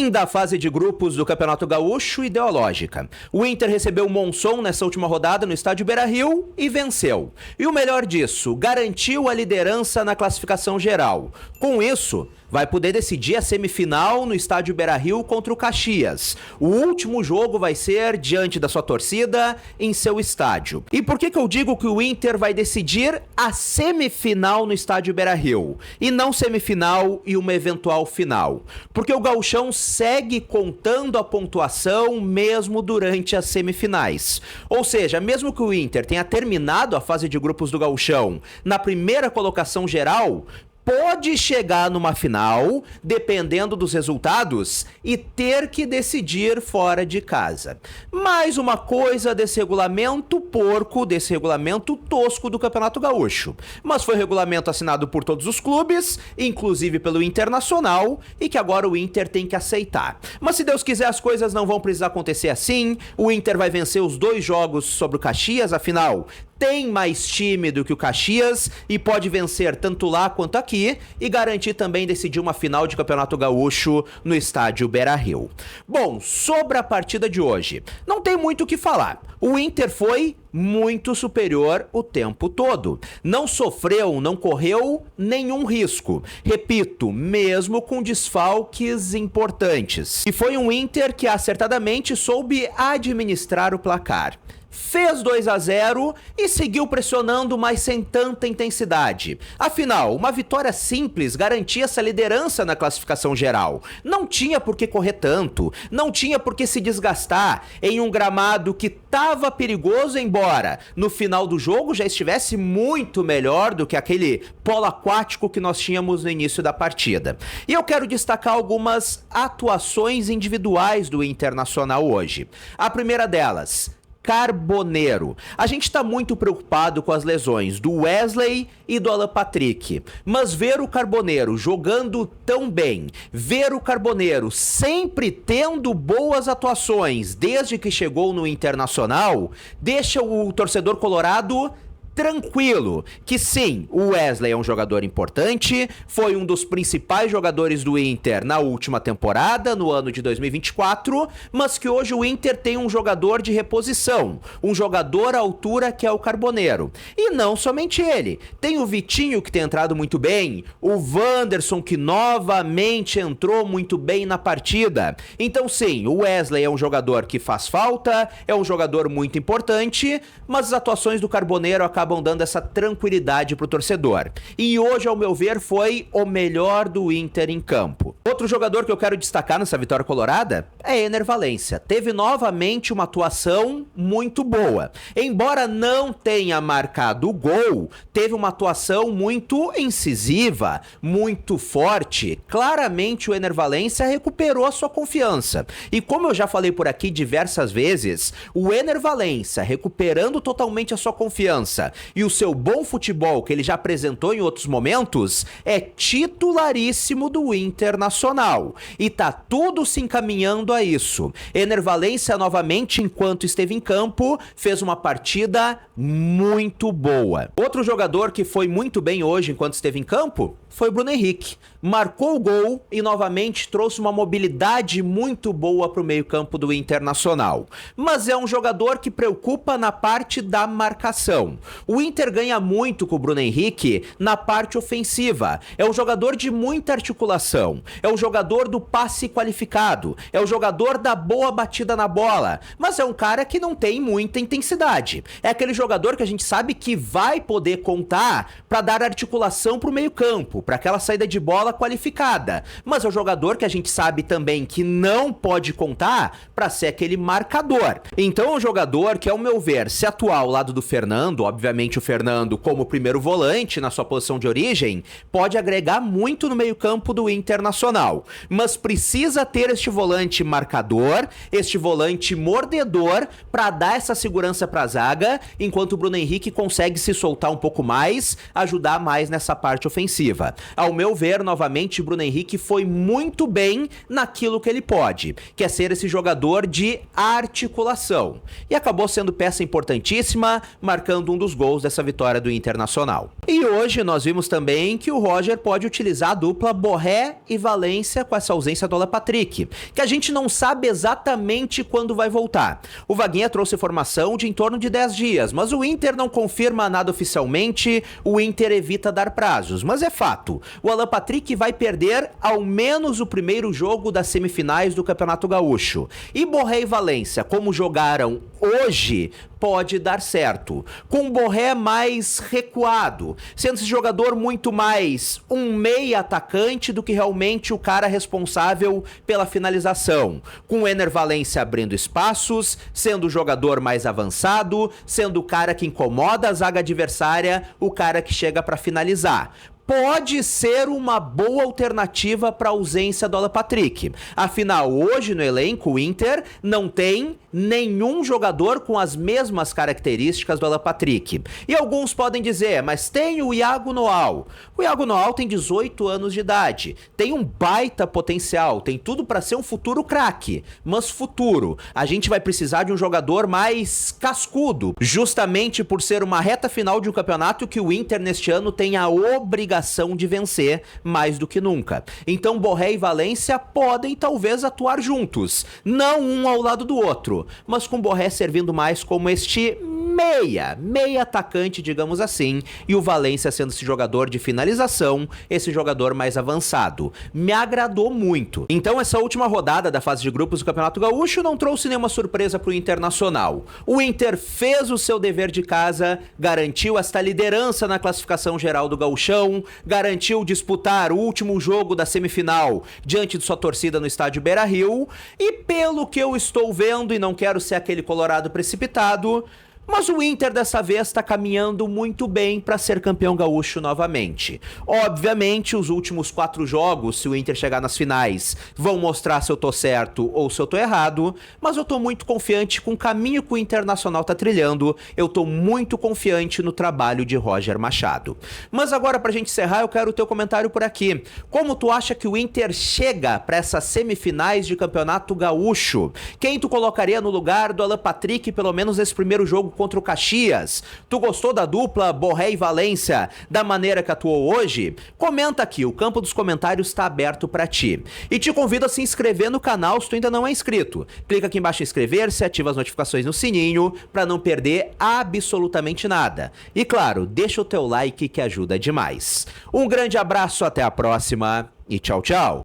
Fim da fase de grupos do Campeonato Gaúcho ideológica. O Inter recebeu o Monson nessa última rodada no estádio Beira-Rio e venceu. E o melhor disso, garantiu a liderança na classificação geral. Com isso, vai poder decidir a semifinal no estádio Beira-Rio contra o Caxias. O último jogo vai ser diante da sua torcida em seu estádio. E por que eu digo que o Inter vai decidir a semifinal no estádio Beira-Rio e não semifinal e uma eventual final? Porque o Gauchão segue contando a pontuação mesmo durante as semifinais. Ou seja, mesmo que o Inter tenha terminado a fase de grupos do Gauchão na primeira colocação geral, pode chegar numa final, dependendo dos resultados, e ter que decidir fora de casa. Mais uma coisa desse regulamento porco, desse regulamento tosco do Campeonato Gaúcho. Mas foi regulamento assinado por todos os clubes, inclusive pelo Internacional, e que agora o Inter tem que aceitar. Mas se Deus quiser, as coisas não vão precisar acontecer assim. O Inter vai vencer os 2 jogos sobre o Caxias, afinal, tem mais time do que o Caxias e pode vencer tanto lá quanto aqui e garantir também decidir uma final de Campeonato Gaúcho no estádio Beira-Rio. Bom, sobre a partida de hoje, não tem muito o que falar. O Inter foi muito superior o tempo todo. Não sofreu, não correu nenhum risco. Repito, mesmo com desfalques importantes. E foi um Inter que acertadamente soube administrar o placar. Fez 2-0 e seguiu pressionando, mas sem tanta intensidade. Afinal, uma vitória simples garantia essa liderança na classificação geral. Não tinha por que correr tanto, não tinha por que se desgastar em um gramado que estava perigoso, embora no final do jogo já estivesse muito melhor do que aquele polo aquático que nós tínhamos no início da partida. E eu quero destacar algumas atuações individuais do Internacional hoje. A primeira delas, Carboneiro. A gente tá muito preocupado com as lesões do Wesley e do Alan Patrick, mas ver o Carboneiro jogando tão bem, ver o Carboneiro sempre tendo boas atuações desde que chegou no Internacional, deixa o torcedor colorado tranquilo, que sim, o Wesley é um jogador importante, foi um dos principais jogadores do Inter na última temporada, no ano de 2024, mas que hoje o Inter tem um jogador de reposição, um jogador à altura que é o Carboneiro. E não somente ele, tem o Vitinho que tem entrado muito bem, o Wanderson que novamente entrou muito bem na partida. Então sim, o Wesley é um jogador que faz falta, é um jogador muito importante, mas as atuações do Carboneiro acabam dando essa tranquilidade pro torcedor. E hoje, ao meu ver, foi o melhor do Inter em campo. Outro jogador que eu quero destacar nessa vitória colorada é Ener Valencia. Teve novamente uma atuação muito boa. Embora não tenha marcado o gol, teve uma atuação muito incisiva, muito forte. Claramente o Ener Valencia recuperou a sua confiança. E como eu já falei por aqui diversas vezes, o Ener Valencia recuperando totalmente a sua confiança e o seu bom futebol que ele já apresentou em outros momentos, é titularíssimo do Internacional. E tá tudo se encaminhando a isso. Ener Valencia novamente, enquanto esteve em campo, fez uma partida muito boa. Outro jogador que foi muito bem hoje enquanto esteve em campo foi Bruno Henrique. Marcou o gol e novamente trouxe uma mobilidade muito boa para o meio-campo do Internacional. Mas é um jogador que preocupa na parte da marcação. O Inter ganha muito com o Bruno Henrique na parte ofensiva. É um jogador de muita articulação. É um jogador do passe qualificado. É um jogador da boa batida na bola. Mas é um cara que não tem muita intensidade. É aquele jogador que a gente sabe que vai poder contar para dar articulação para o meio-campo, para aquela saída de bola qualificada, mas é um jogador que a gente sabe também que não pode contar para ser aquele marcador. Então é um jogador que, ao meu ver, se atuar ao lado do Fernando, obviamente o Fernando como primeiro volante na sua posição de origem, pode agregar muito no meio-campo do Internacional, mas precisa ter este volante marcador, este volante mordedor para dar essa segurança para a zaga, enquanto o Bruno Henrique consegue se soltar um pouco mais, ajudar mais nessa parte ofensiva. Ao meu ver, novamente, novamente Bruno Henrique foi muito bem naquilo que ele pode, que é ser esse jogador de articulação. E acabou sendo peça importantíssima, marcando um dos gols dessa vitória do Internacional. E hoje nós vimos também que o Roger pode utilizar a dupla Borré e Valência com essa ausência do Alan Patrick, que a gente não sabe exatamente quando vai voltar. O Vaguinha trouxe informação de em torno de 10 dias, mas o Inter não confirma nada oficialmente, o Inter evita dar prazos, mas é fato. O Alan Patrick vai perder ao menos o primeiro jogo das semifinais do Campeonato Gaúcho. E Borré e Valência, como jogaram hoje, pode dar certo. Com o Borré mais recuado, sendo esse jogador muito mais um meia atacante do que realmente o cara responsável pela finalização. Com o Ener Valencia abrindo espaços, sendo o jogador mais avançado, sendo o cara que incomoda a zaga adversária, o cara que chega para finalizar. Pode ser uma boa alternativa para a ausência do Alan Patrick. Afinal, hoje no elenco, o Inter não tem nenhum jogador com as mesmas características do Alan Patrick. E alguns podem dizer, mas tem o Iago Noal. O Iago Noal tem 18 anos de idade, tem um baita potencial, tem tudo para ser um futuro craque. Mas futuro, a gente vai precisar de um jogador mais cascudo, justamente por ser uma reta final de um campeonato que o Inter neste ano tem a obrigação de vencer mais do que nunca. Então Borré e Valência podem talvez atuar juntos, não um ao lado do outro, mas com Borré servindo mais como este meia atacante, digamos assim, e o Valência sendo esse jogador de finalização, esse jogador mais avançado. Me agradou muito. Então essa última rodada da fase de grupos do Campeonato Gaúcho não trouxe nenhuma surpresa para o Internacional. O Inter fez o seu dever de casa, garantiu esta liderança na classificação geral do Gauchão, garantiu disputar o último jogo da semifinal diante de sua torcida no estádio Beira-Rio, e pelo que eu estou vendo, e não quero ser aquele colorado precipitado, mas o Inter dessa vez está caminhando muito bem para ser campeão gaúcho novamente. Obviamente, os últimos 4 jogos, se o Inter chegar nas finais, vão mostrar se eu tô certo ou se eu tô errado, mas eu tô muito confiante com o caminho que o Internacional tá trilhando, eu tô muito confiante no trabalho de Roger Machado. Mas agora, pra gente encerrar, eu quero o teu comentário por aqui. Como tu acha que o Inter chega para essas semifinais de campeonato gaúcho? Quem tu colocaria no lugar do Alan Patrick, pelo menos nesse primeiro jogo contra o Caxias? Tu gostou da dupla Borré e Valência, da maneira que atuou hoje? Comenta aqui, o campo dos comentários está aberto para ti. E te convido a se inscrever no canal se tu ainda não é inscrito. Clica aqui embaixo em inscrever-se, ativa as notificações no sininho para não perder absolutamente nada. E claro, deixa o teu like que ajuda demais. Um grande abraço, até a próxima e tchau, tchau.